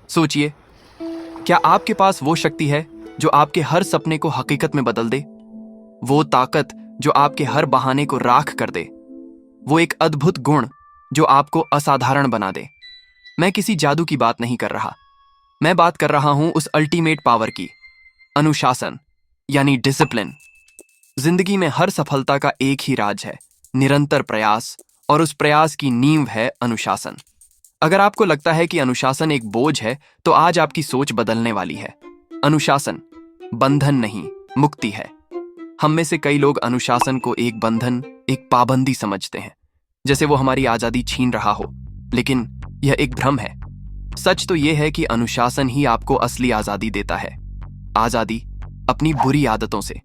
सोचिए, क्या आपके पास वो शक्ति है जो आपके हर सपने को हकीकत में बदल दे? वो ताकत जो आपके हर बहाने को राख कर दे? वो एक अद्भुत गुण जो आपको असाधारण बना दे? मैं किसी जादू की बात नहीं कर रहा। मैं बात कर रहा हूं उस अल्टीमेट पावर की, अनुशासन, यानी डिसिप्लिन। जिंदगी में हर सफलता का एक ही राज है, निरंतर प्रयास, और उस प्रयास की नींव है अनुशासन। अगर आपको लगता है कि अनुशासन एक बोझ है, तो आज आपकी सोच बदलने वाली है। अनुशासन बंधन नहीं, मुक्ति है। हम में से कई लोग अनुशासन को एक बंधन, एक पाबंदी समझते हैं, जैसे वो हमारी आजादी छीन रहा हो। लेकिन यह एक भ्रम है। सच तो यह है कि अनुशासन ही आपको असली आजादी देता है। आजादी अपनी बुरी आदतों से,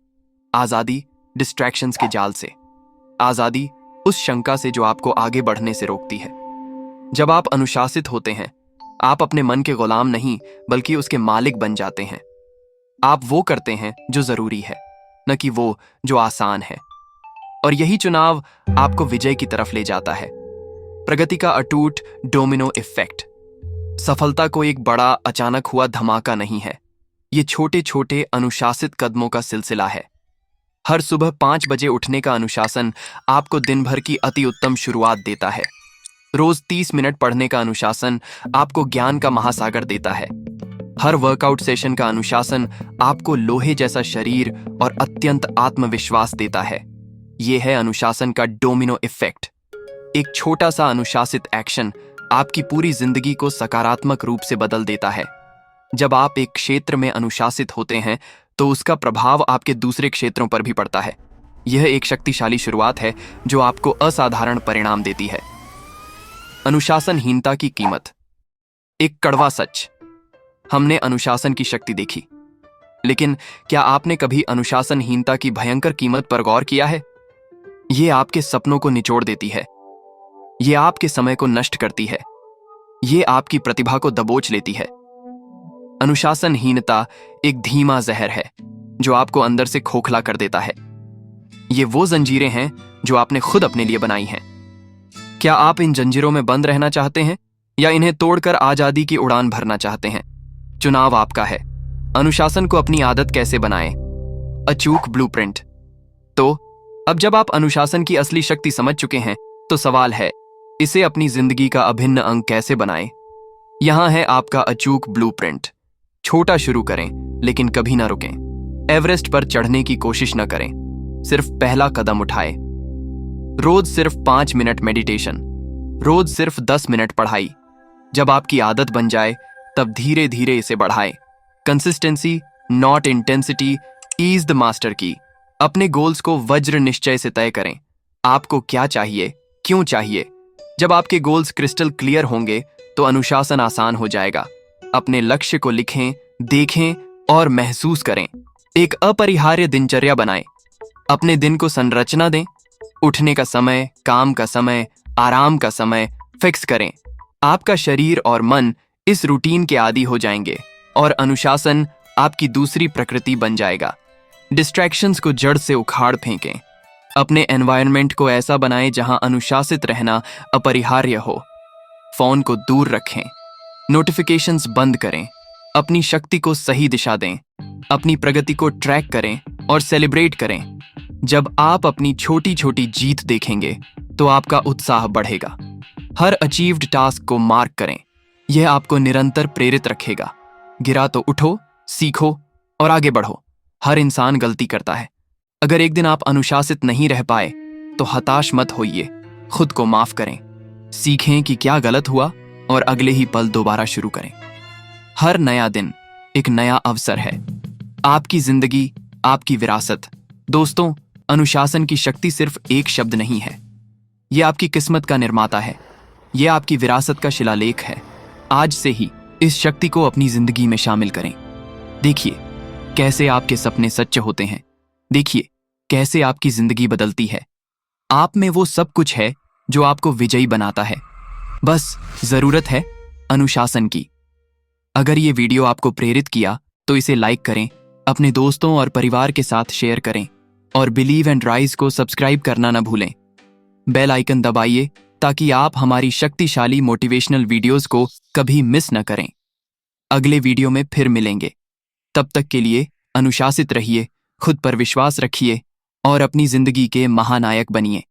आजादी डिस्ट्रैक्शंस के जाल से, आजादी उस शंका से जो आपको आगे बढ़ने से रोकती है। जब आप अनुशासित होते हैं, आप अपने मन के गुलाम नहीं बल्कि उसके मालिक बन जाते हैं। आप वो करते हैं जो जरूरी है, न कि वो जो आसान है। और यही चुनाव आपको विजय की तरफ ले जाता है। प्रगति का अटूट डोमिनो इफेक्ट। सफलता को एक बड़ा अचानक हुआ धमाका नहीं है, ये छोटे छोटे अनुशासित कदमों का सिलसिला है। हर सुबह 5 बजे उठने का अनुशासन आपको दिन भर की अति उत्तम शुरुआत देता है। रोज 30 मिनट पढ़ने का अनुशासन आपको ज्ञान का महासागर देता है। हर वर्कआउट सेशन का अनुशासन आपको लोहे जैसा शरीर और अत्यंत आत्मविश्वास देता है। यह है अनुशासन का डोमिनो इफेक्ट। एक छोटा सा अनुशासित एक्शन आपकी पूरी जिंदगी को सकारात्मक रूप से बदल देता है। जब आप एक क्षेत्र में अनुशासित होते हैं, तो उसका प्रभाव आपके दूसरे क्षेत्रों पर भी पड़ता है। यह एक शक्तिशाली शुरुआत है जो आपको असाधारण परिणाम देती है। अनुशासनहीनता की कीमत। एक कड़वा सच। हमने अनुशासन की शक्ति देखी, लेकिन क्या आपने कभी अनुशासनहीनता की भयंकर कीमत पर गौर किया है? यह आपके सपनों को निचोड़ देती है, यह आपके समय को नष्ट करती है, यह आपकी प्रतिभा को दबोच लेती है। अनुशासनहीनता एक धीमा जहर है जो आपको अंदर से खोखला कर देता है। ये वो जंजीरें हैं जो आपने खुद अपने लिए बनाई हैं। क्या आप इन जंजीरों में बंद रहना चाहते हैं या इन्हें तोड़कर आजादी की उड़ान भरना चाहते हैं? चुनाव आपका है। अनुशासन को अपनी आदत कैसे बनाएं? अचूक ब्लूप्रिंट। तो अब जब आप अनुशासन की असली शक्ति समझ चुके हैं, तो सवाल है, इसे अपनी जिंदगी का अभिन्न अंग कैसे बनाएं? यहां है आपका अचूक ब्लूप्रिंट। छोटा शुरू करें, लेकिन कभी ना रुकें। एवरेस्ट पर चढ़ने की कोशिश न करें, सिर्फ पहला कदम उठाएं। रोज सिर्फ 5 मिनट मेडिटेशन, रोज सिर्फ 10 मिनट पढ़ाई। जब आपकी आदत बन जाए, तब धीरे धीरे इसे बढ़ाएं। Consistency not intensity is the master की। अपने गोल्स को वज्र निश्चय से तय करें। आपको क्या चाहिए, क्यों चाहिए? जब आपके गोल्स क्रिस्टल क्लियर होंगे, तो अनुशासन आसान हो जाएगा। अपने लक्ष्य को लिखें, देखें और महसूस करें। एक अपरिहार्य दिनचर्या बनाएं। अपने दिन को संरचना दें। उठने का समय, काम का समय, आराम का समय फिक्स करें। आपका शरीर और मन इस रूटीन के आदी हो जाएंगे और अनुशासन आपकी दूसरी प्रकृति बन जाएगा। डिस्ट्रैक्शंस को जड़ से उखाड़ फेंकें। अपने एनवायरनमेंट को ऐसा बनाएं जहां अनुशासित रहना अपरिहार्य हो। फोन को दूर रखें, नोटिफिकेशंस बंद करें, अपनी शक्ति को सही दिशा दें, अपनी प्रगति को ट्रैक करें और सेलिब्रेट करें। जब आप अपनी छोटी छोटी जीत देखेंगे, तो आपका उत्साह बढ़ेगा। हर अचीव्ड टास्क को मार्क करें, यह आपको निरंतर प्रेरित रखेगा। गिरा तो उठो, सीखो और आगे बढ़ो। हर इंसान गलती करता है। अगर एक दिन आप अनुशासित नहीं रह पाए, तो हताश मत होइए, खुद को माफ करें। सीखें कि क्या गलत हुआ और अगले ही पल दोबारा शुरू करें। हर नया दिन एक नया अवसर है। आपकी जिंदगी आपकी विरासत। दोस्तों, अनुशासन की शक्ति सिर्फ एक शब्द नहीं है, यह आपकी किस्मत का निर्माता है, यह आपकी विरासत का शिलालेख है। आज से ही इस शक्ति को अपनी जिंदगी में शामिल करें। देखिए कैसे आपके सपने सच्चे होते हैं। देखिए कैसे आपकी जिंदगी बदलती है। आप में वो सब कुछ है जो आपको विजयी बनाता है। बस जरूरत है अनुशासन की। अगर ये वीडियो आपको प्रेरित किया, तो इसे लाइक करें, अपने दोस्तों और परिवार के साथ शेयर करें और बिलीव एंड राइज को सब्सक्राइब करना न भूलें। बेल आइकन दबाइए ताकि आप हमारी शक्तिशाली मोटिवेशनल वीडियोस को कभी मिस न करें। अगले वीडियो में फिर मिलेंगे। तब तक के लिए अनुशासित रहिए, खुद पर विश्वास रखिए और अपनी जिंदगी के महानायक बनिए।